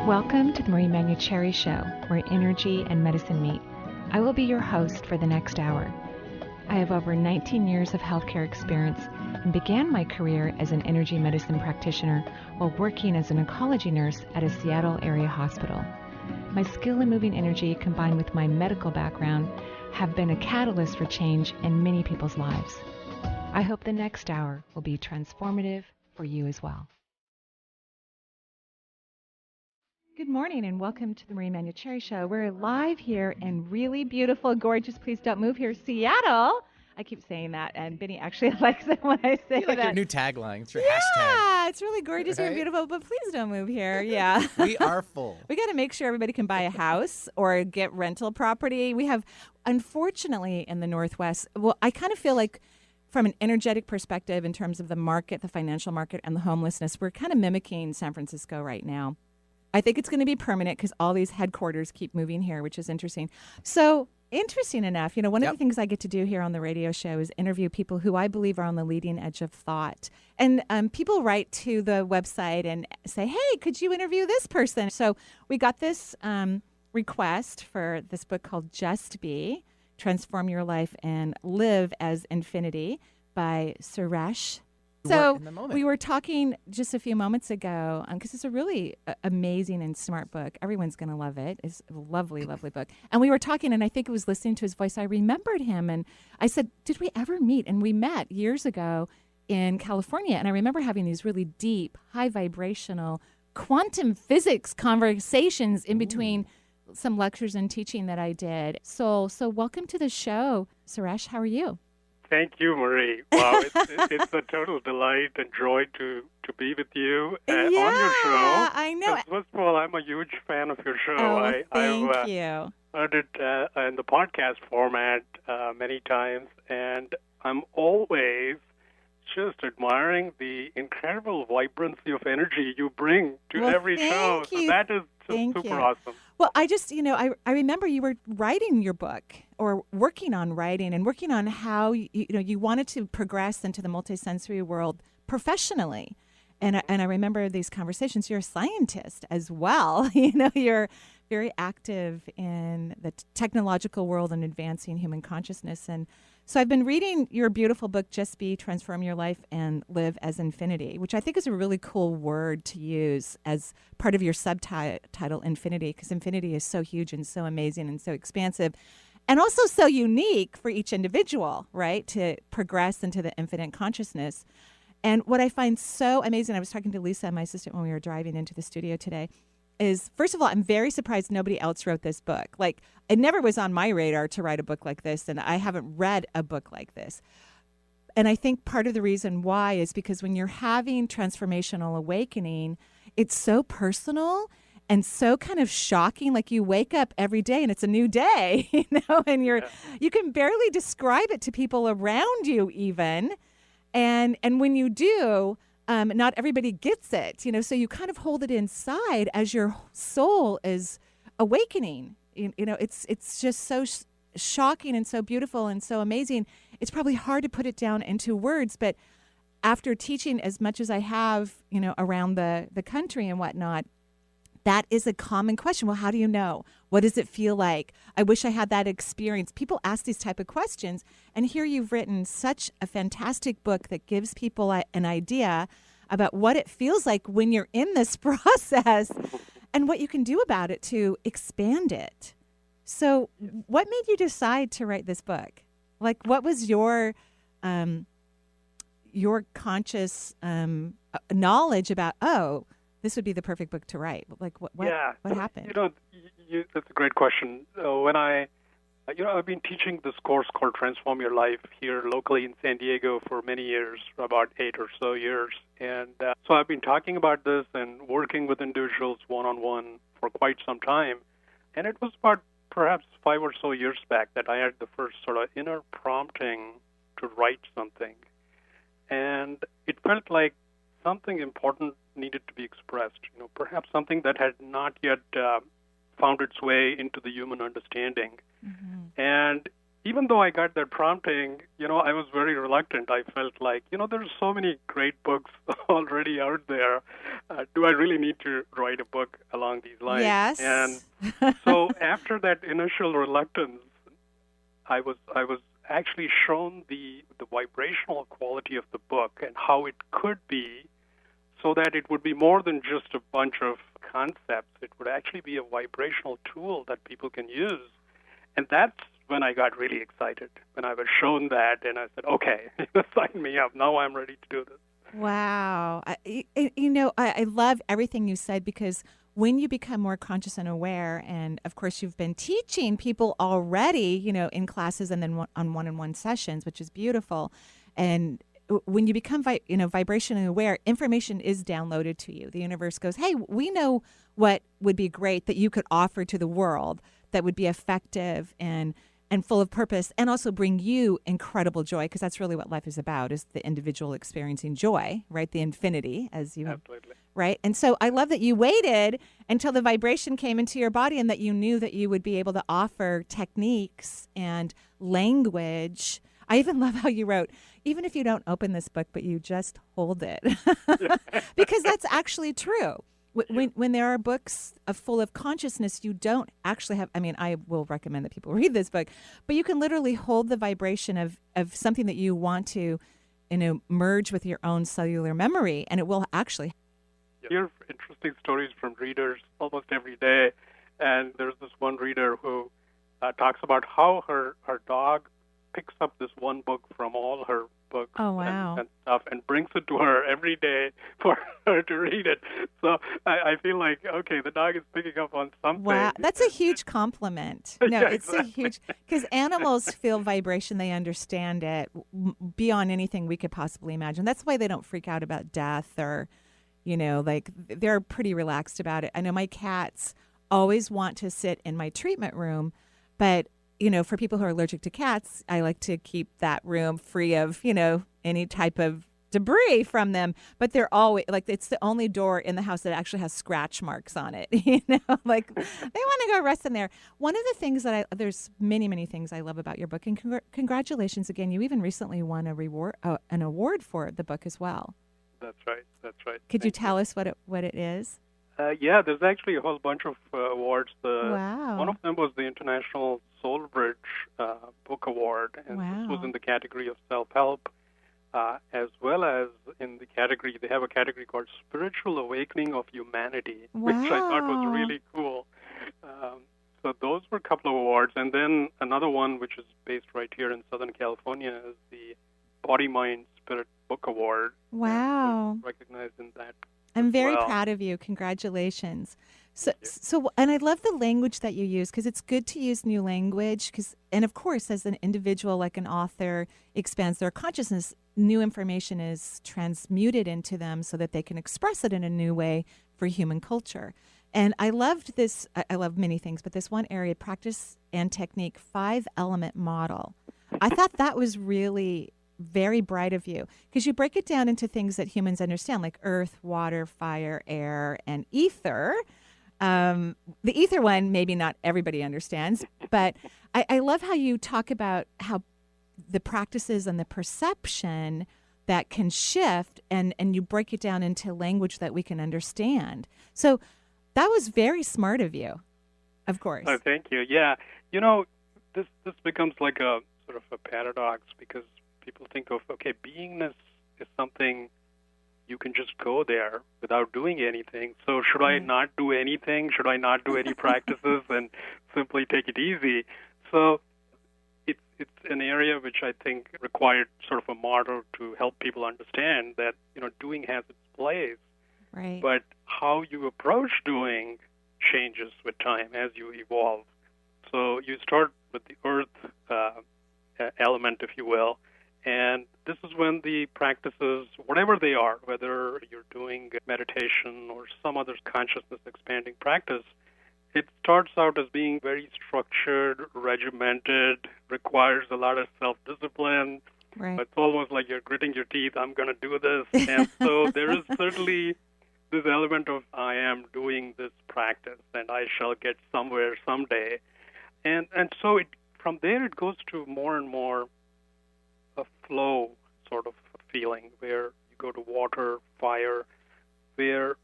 Welcome to the Marie Manuchehri Show, where energy and medicine meet. I will be your host for the next hour. I have over 19 years of healthcare experience and began my career as an energy medicine practitioner while working as an oncology nurse at a Seattle area hospital. My skill in moving energy combined with my medical background have been a catalyst for change in many people's lives. I hope the next hour will be transformative for you as well. Good morning and welcome to the Marie Manuchehri Show. We're live here in really beautiful, gorgeous, please don't move here, Seattle. I keep saying that, and Benny actually likes it when I say like that. Your new tagline. It's your Yeah, hashtag. it's really gorgeous Right? and beautiful, but please don't move here. Yeah. We are full. We got to make sure everybody can buy a house or get rental property. We have, unfortunately, in the Northwest, well, I kind of feel like from an energetic perspective in terms of the market, the financial market, and the homelessness, we're kind of mimicking San Francisco right now. I think it's going to be permanent because all these headquarters keep moving here, which is interesting. So interesting enough, one of the things I get to do here on the radio show is interview people who I believe are on the leading edge of thought. And people write to the website and say, hey, could you interview this person? So we got this request for this book called Just Be, Transform Your Life and Live as Infinity by Suresh. So we were talking just a few moments ago, because it's a really amazing and smart book. Everyone's going to love it. It's a lovely, lovely book. And we were talking, and I think it was listening to his voice, I remembered him. And I said, did we ever meet? And we met years ago in California. And I remember having these really deep, high vibrational quantum physics conversations in between some lectures and teaching that I did. So welcome to the show, Suresh. How are you? Thank you, Marie. Wow, it's a total delight and joy to be with you on your show. I know. First of all, I'm a huge fan of your show. Oh, thank I've you. heard it in the podcast format many times, and I'm always just admiring the incredible vibrancy of energy you bring to every show. You. So that is Thank super you. awesome. Well, I just, I remember you were writing your book or working on writing and working on how, you wanted to progress into the multisensory world professionally. And I remember these conversations. You're a scientist as well. You're very active in the technological world and advancing human consciousness. And so I've been reading your beautiful book, Just Be, Transform Your Life and Live as Infinity, which I think is a really cool word to use as part of your subtitle, Infinity, because infinity is so huge and so amazing and so expansive and also so unique for each individual, right, to progress into the infinite consciousness. And what I find so amazing, I was talking to Lisa, my assistant, when we were driving into the studio today, is, first of all, I'm very surprised nobody else wrote this book. Like, it never was on my radar to write a book like this, and I haven't read a book like this. And I think part of the reason why is because when you're having transformational awakening, it's so personal and so kind of shocking. Like, you wake up every day and it's a new day, and you can barely describe it to people around you even. And when you do, not everybody gets it, so you kind of hold it inside as your soul is awakening. It's just so shocking and so beautiful and so amazing. It's probably hard to put it down into words, but after teaching as much as I have, around the country and whatnot, that is a common question. Well, how do you know? What does it feel like? I wish I had that experience. People ask these type of questions. And here you've written such a fantastic book that gives people an idea about what it feels like when you're in this process and what you can do about it to expand it. So what made you decide to write this book? Like, what was your conscious knowledge about, this would be the perfect book to write? Like, what happened? That's a great question. When I've been teaching this course called Transform Your Life here locally in San Diego for many years, about 8 or so years. And so I've been talking about this and working with individuals one-on-one for quite some time. And it was about perhaps 5 or so years back that I had the first sort of inner prompting to write something. And it felt like something important needed to be expressed, perhaps something that had not yet found its way into the human understanding. Mm-hmm. And even though I got that prompting, I was very reluctant. I felt like, there's so many great books already out there. Do I really need to write a book along these lines? Yes. And so after that initial reluctance, I was actually shown the vibrational quality of the book and how it could be, so that it would be more than just a bunch of concepts. It would actually be a vibrational tool that people can use. And that's when I got really excited, when I was shown that, and I said, okay, sign me up. Now I'm ready to do this. Wow. I love everything you said, because when you become more conscious and aware, and of course you've been teaching people already, in classes and then on one-on-one sessions, which is beautiful. And when you become vibrationally aware, information is downloaded to you. The universe goes, hey, we know what would be great that you could offer to the world that would be effective and full of purpose, and also bring you incredible joy, because that's really what life is about, is the individual experiencing joy, right? The infinity, as you have, Absolutely. right? And so I love that you waited until the vibration came into your body, and that you knew that you would be able to offer techniques and language. I even love how you wrote, even if you don't open this book, but you just hold it, because that's actually true. When there are books full of consciousness, you don't actually have, I will recommend that people read this book, but you can literally hold the vibration of something that you want to, merge with your own cellular memory, and it will actually. I hear interesting stories from readers almost every day, and there's this one reader who talks about how her dog picks up this one book from all her books and stuff and brings it to her every day for her to read it. So I feel like, okay, the dog is picking up on something. Wow, that's a huge compliment. No, Yeah, it's a huge, because animals feel vibration. They understand it beyond anything we could possibly imagine. That's why they don't freak out about death, or, they're pretty relaxed about it. I know my cats always want to sit in my treatment room, but for people who are allergic to cats, I like to keep that room free of, any type of debris from them. But they're always, it's the only door in the house that actually has scratch marks on it. They want to go rest in there. One of the things there's many, many things I love about your book, and congratulations again. You even recently won an award for the book as well. That's right. Could you tell us what it is? Yeah, there's actually a whole bunch of awards. Wow. One of them was the International Soul Bridge Book Award, and this was in the category of self-help, as well as in the category, they have a category called Spiritual Awakening of Humanity, which I thought was really cool. So those were a couple of awards. And then another one, which is based right here in Southern California, is the Body, Mind, Spirit Book Award. Wow. Recognized in that. I'm very proud of you. Congratulations. So, and I love the language that you use, because it's good to use new language. And of course, as an individual, like an author, expands their consciousness, new information is transmuted into them so that they can express it in a new way for human culture. And I loved this. I love many things, but this one area, practice and technique, 5-element model. I thought that was really very bright of you, because you break it down into things that humans understand, like earth, water, fire, air, and ether. The ether one, maybe not everybody understands, but I love how you talk about how the practices and the perception that can shift, and you break it down into language that we can understand. So that was very smart of you, of course. Oh, thank you. Yeah. This becomes like a sort of a paradox, because people think of, okay, beingness is something you can just go there without doing anything. So should I not do anything? Should I not do any practices and simply take it easy? So it's an area which I think required sort of a model to help people understand that, doing has its place. Right. But how you approach doing changes with time as you evolve. So you start with the earth element, if you will, and this is when the practices, whatever they are, whether you're doing meditation or some other consciousness expanding practice, it starts out as being very structured, regimented, requires a lot of self-discipline. Right. It's almost like you're gritting your teeth, I'm going to do this. And so there is certainly this element of, I am doing this practice and I shall get somewhere someday. And so it from there it goes to more and more a flow sort of feeling where you go to water, fire, where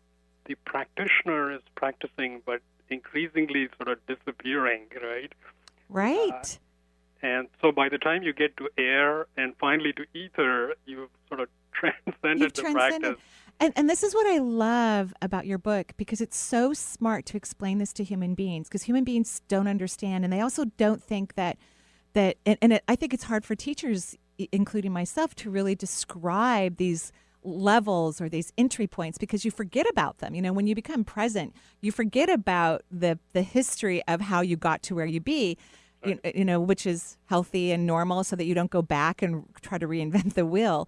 the practitioner is practicing but increasingly sort of disappearing, right? Right. And so by the time you get to air and finally to ether, you've sort of transcended the practice. And this is what I love about your book, because it's so smart to explain this to human beings, because human beings don't understand, and they also don't think I think it's hard for teachers, including myself, to really describe these levels or these entry points, because you forget about them. When you become present, you forget about the history of how you got to where you be. Right. Which is healthy and normal, so that you don't go back and try to reinvent the wheel.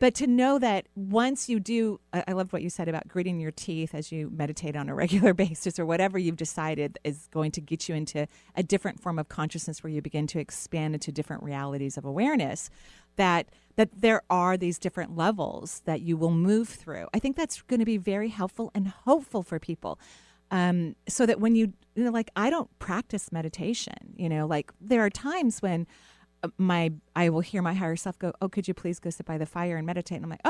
But to know that once you do, I love what you said about gritting your teeth as you meditate on a regular basis, or whatever you've decided is going to get you into a different form of consciousness where you begin to expand into different realities of awareness, that there are these different levels that you will move through. I think that's going to be very helpful and hopeful for people. So that when I don't practice meditation, there are times when I will hear my higher self go, "Oh, could you please go sit by the fire and meditate?" And I'm like,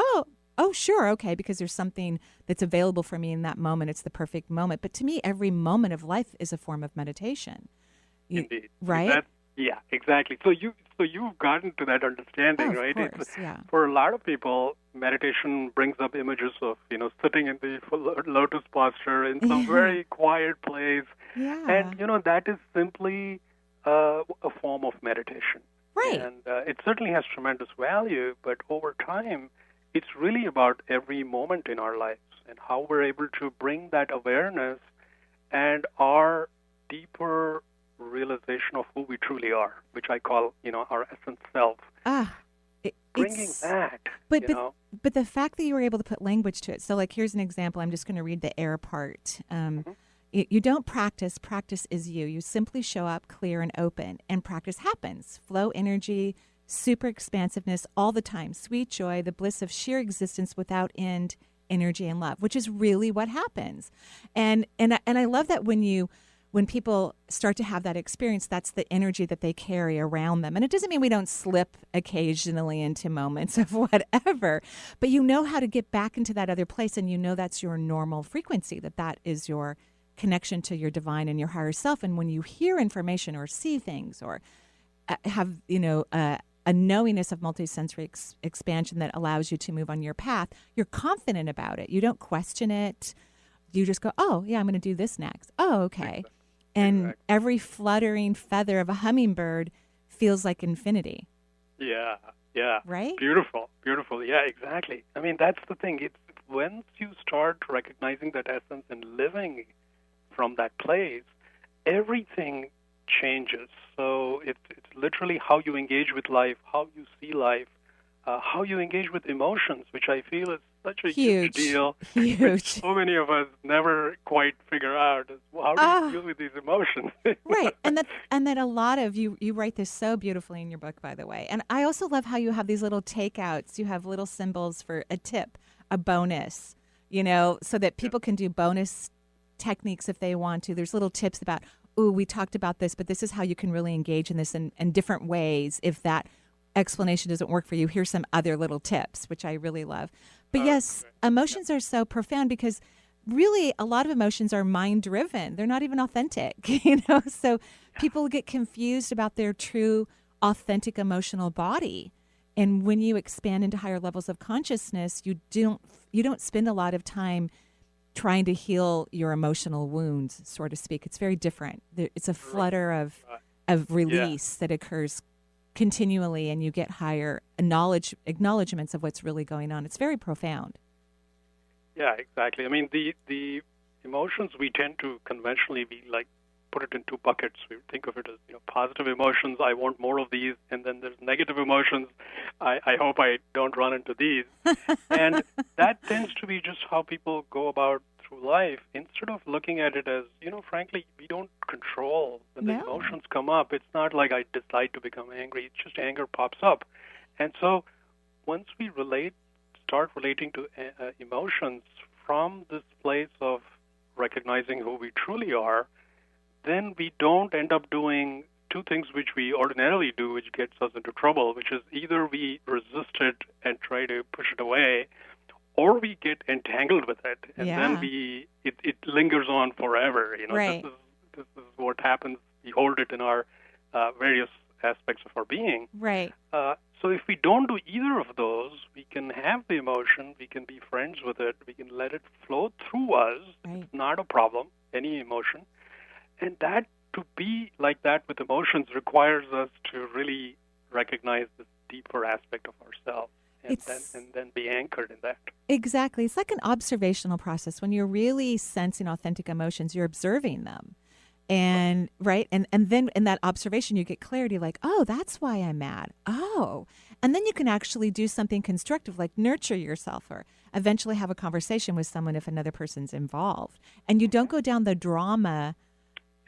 oh, sure. Okay. Because there's something that's available for me in that moment. It's the perfect moment. But to me, every moment of life is a form of meditation. Indeed. Right? Yeah, exactly. So you've gotten to that understanding, right? Of course, yeah. For a lot of people, meditation brings up images of, sitting in the lotus posture in some very quiet place. Yeah. And, that is simply a form of meditation. Right. And it certainly has tremendous value, but over time, it's really about every moment in our lives and how we're able to bring that awareness and our deeper realization of who we truly are, which I call, our essence self. Bringing that, But the fact that you were able to put language to it. So, here's an example. I'm just going to read the air part. You don't practice. Practice is you. You simply show up clear and open, and practice happens. Flow energy, super expansiveness all the time. Sweet joy, the bliss of sheer existence without end, energy and love, which is really what happens. And I love that when people start to have that experience, that's the energy that they carry around them. And it doesn't mean we don't slip occasionally into moments of whatever, but you know how to get back into that other place, and that's your normal frequency, that is your connection to your divine and your higher self. And when you hear information or see things or have, a knowingness of multisensory expansion that allows you to move on your path, you're confident about it. You don't question it. You just go, oh, yeah, I'm going to do this next. Oh, okay. And every fluttering feather of a hummingbird feels like infinity. Yeah. Right? Beautiful. Yeah, exactly. I mean, that's the thing. It's once you start recognizing that essence and living from that place, everything changes. So it's literally how you engage with life, how you see life, how you engage with emotions, which I feel is such a huge deal. Which so many of us never quite figure out how do you deal with these emotions. Right, and that a lot of you write this so beautifully in your book, by the way. And I also love how you have these little takeouts. You have little symbols for a tip, a bonus, so that people can do bonus techniques if they want to. There's little tips about, we talked about this, but this is how you can really engage in this in different ways. If that explanation doesn't work for you, here's some other little tips, which I really love. But yes, emotions are so profound, because really a lot of emotions are mind driven. They're not even authentic, so people get confused about their true authentic emotional body. And when you expand into higher levels of consciousness, you don't spend a lot of time trying to heal your emotional wounds, so to speak. It's very different. It's a flutter of release that occurs continually, and you get higher acknowledgments of what's really going on. It's very profound. Yeah, exactly. I mean, the emotions, we tend to conventionally put it in two buckets. We think of it as positive emotions. I want more of these, and then there's negative emotions. I hope I don't run into these. And that tends to be just how people go about through life, instead of looking at it as, frankly, we don't control when the emotions come up. It's not like I decide to become angry. It's just anger pops up. And so once we start relating to emotions from this place of recognizing who we truly are, then we don't end up doing two things which we ordinarily do, which gets us into trouble, which is either we resist it and try to push it away, or we get entangled with it, and then it lingers on forever. Right. This is what happens. We hold it in our various aspects of our being. Right. So if we don't do either of those, we can have the emotion, we can be friends with it, we can let it flow through us. Right. It's not a problem, any emotion. And that, to be like that with emotions, requires us to really recognize this deeper aspect of ourselves and then be anchored in that. Exactly. It's like an observational process. When you're really sensing authentic emotions, you're observing them. And right. And then in that observation, you get clarity like, oh, that's why I'm mad. Oh. And then you can actually do something constructive, like nurture yourself or eventually have a conversation with someone if another person's involved. And you don't go down the drama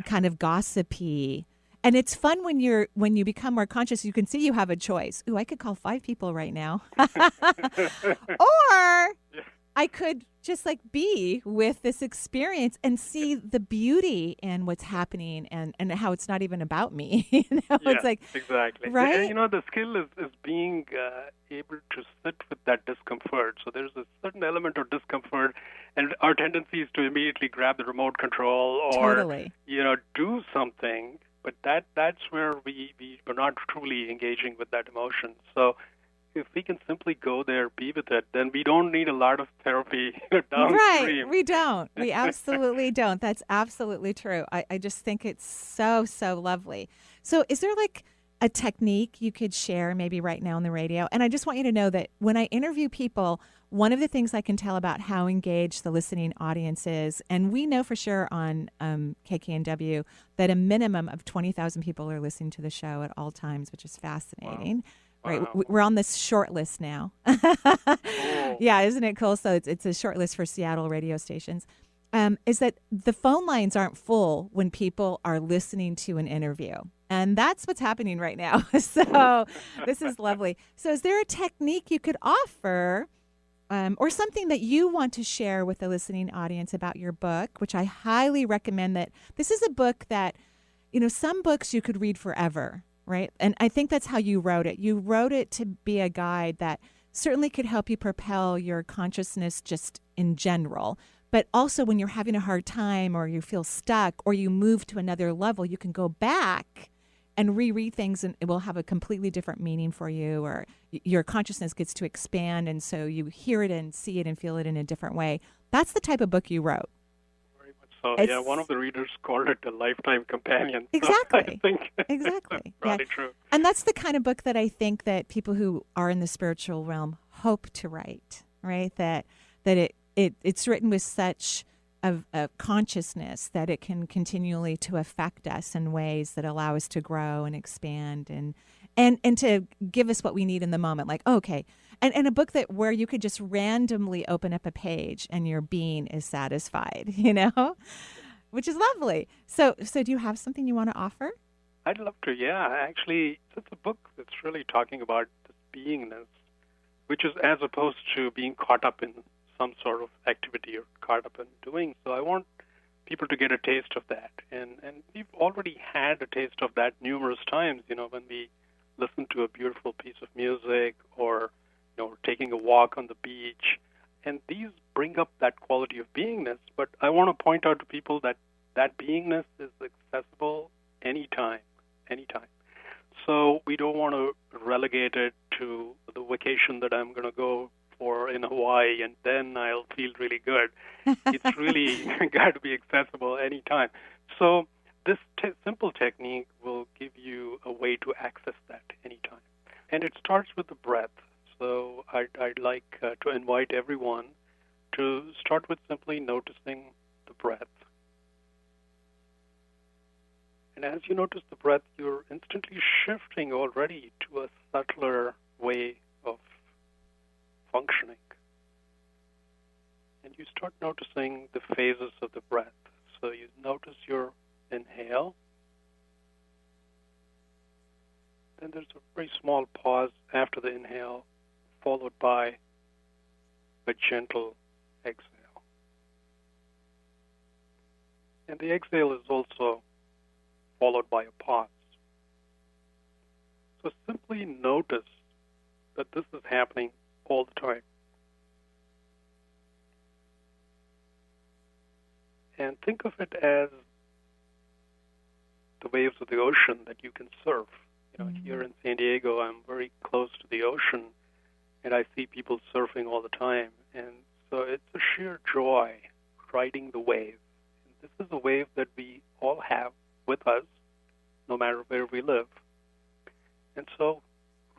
kind of gossipy. And it's fun when you become more conscious, you can see you have a choice. Ooh, I could call 5 people right now. Or I could just like be with this experience and see the beauty in what's happening and how it's not even about me. It's like, exactly. Right? The skill is being able to sit with that discomfort. So there's a certain element of discomfort, and our tendency is to immediately grab the remote control or Totally. Do something. But that's where we're not truly engaging with that emotion. So if we can simply go there, be with it, then we don't need a lot of therapy downstream. Right. We don't. We absolutely don't. That's absolutely true. I just think it's so, so lovely. So is there like a technique you could share maybe right now on the radio? And I just want you to know that when I interview people, one of the things I can tell about how engaged the listening audience is, and we know for sure on KKNW that a minimum of 20,000 people are listening to the show at all times, which is fascinating. Wow. Right, we're on this short list now. Yeah, isn't it cool? So it's a short list for Seattle radio stations. Is that the phone lines aren't full when people are listening to an interview. And that's what's happening right now. So this is lovely. So is there a technique you could offer or something that you want to share with the listening audience about your book, which I highly recommend that this is a book that, some books you could read forever. Right. And I think that's how you wrote it. You wrote it to be a guide that certainly could help you propel your consciousness just in general. But also when you're having a hard time or you feel stuck or you move to another level, you can go back and reread things and it will have a completely different meaning for you, or your consciousness gets to expand. And so you hear it and see it and feel it in a different way. That's the type of book you wrote. So, one of the readers called it a lifetime companion. Exactly. So I think exactly. Probably true. And that's the kind of book that I think that people who are in the spiritual realm hope to write, right? That it's written with such a consciousness that it can continually to affect us in ways that allow us to grow and expand and to give us what we need in the moment. Like, okay. And a book that where you could just randomly open up a page and your being is satisfied, which is lovely. So do you have something you want to offer? I'd love to, yeah. Actually, it's a book that's really talking about this beingness, which is as opposed to being caught up in some sort of activity or caught up in doing. So I want people to get a taste of that. And we've already had a taste of that numerous times, when we listen to a beautiful piece of music or taking a walk on the beach. And these bring up that quality of beingness. But I want to point out to people that beingness is accessible anytime. So we don't want to relegate it to the vacation that I'm going to go for in Hawaii and then I'll feel really good. It's really got to be accessible anytime. So this simple technique will give you a way to access that anytime. And it starts with the breath. So I'd like to invite everyone to start with simply noticing the breath. And as you notice the breath, you're instantly shifting already to a subtler way of functioning. And you start noticing the phases of the breath. So you notice your inhale. Then there's a very small pause after the inhale, followed by a gentle exhale. And the exhale is also followed by a pause. So simply notice that this is happening all the time. And think of it as the waves of the ocean that you can surf. Here in San Diego, I'm very close to the ocean, and I see people surfing all the time. And so it's a sheer joy riding the wave. And this is a wave that we all have with us, no matter where we live. And so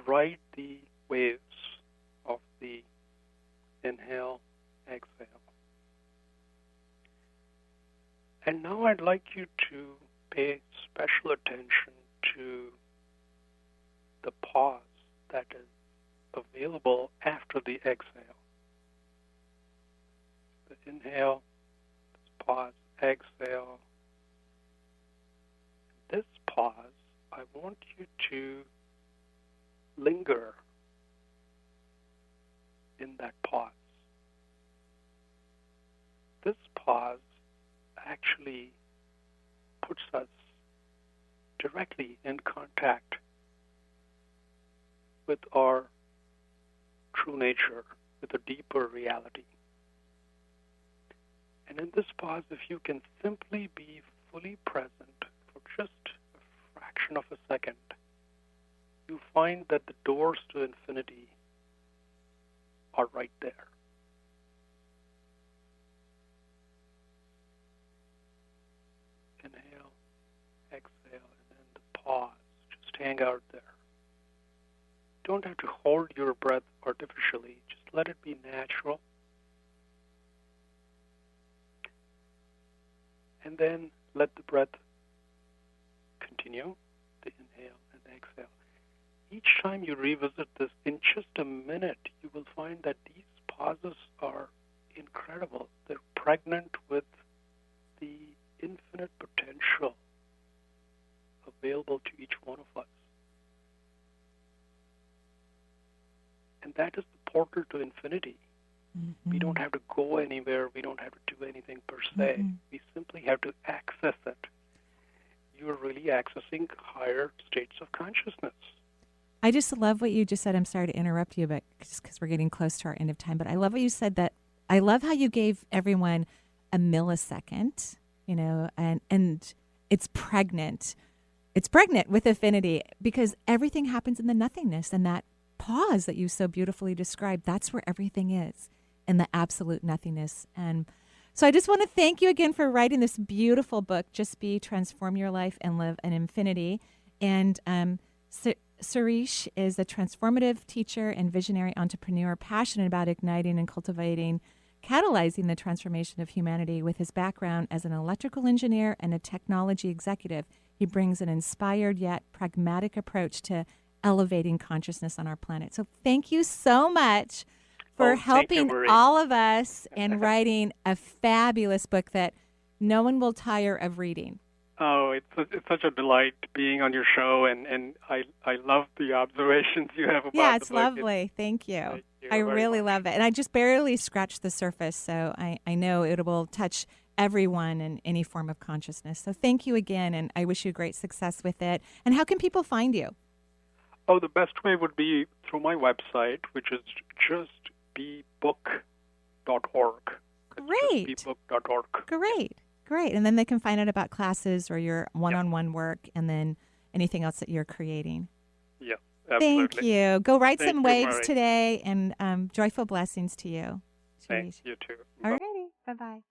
ride the waves of the inhale, exhale. And now I'd like you to pay special attention to the pause that is available after the exhale. The inhale, pause, exhale. This pause, I want you to linger in that pause. This pause actually puts us directly in contact with our true nature, with a deeper reality. And in this pause, if you can simply be fully present for just a fraction of a second, you find that the doors to infinity are right there. Inhale, exhale, and then the pause. Just hang out there. You don't have to hold your breath artificially. Just let it be natural. And then let the breath continue, the inhale and the exhale. Each time you revisit this, in just a minute, you will find that these pauses are incredible. They're pregnant with the infinite potential available to each one of us. And that is the portal to infinity. Mm-hmm. We don't have to go anywhere. We don't have to do anything per se. Mm-hmm. We simply have to access it. You're really accessing higher states of consciousness. I just love what you just said. I'm sorry to interrupt you, but just because we're getting close to our end of time. But I love what you said, that I love how you gave everyone a millisecond, and it's pregnant. It's pregnant with affinity because everything happens in the nothingness, and that pause that you so beautifully described, that's where everything is, in the absolute nothingness. And so I just want to thank you again for writing this beautiful book, Just Be, Transform Your Life and Live an Infinity. And Suresh is a transformative teacher and visionary entrepreneur, passionate about igniting and cultivating, catalyzing the transformation of humanity. With his background as an electrical engineer and a technology executive, he brings an inspired yet pragmatic approach to elevating consciousness on our planet. So thank you so much for helping all of us and writing a fabulous book that no one will tire of reading. Oh, it's such a delight being on your show, and I love the observations you have about the book. Yeah, it's lovely. Thank you. I really love it. And I just barely scratched the surface, so I know it will touch everyone in any form of consciousness. So thank you again, and I wish you great success with it. And how can people find you? Oh, the best way would be through my website, which is justbebook.org. Great. Justbebook.org. Great. And then they can find out about classes or your one-on-one work, and then anything else that you're creating. Yeah, absolutely. Thank you. Go ride some waves Marie. today, and joyful blessings to you. Thank you, too. All righty. Bye-bye.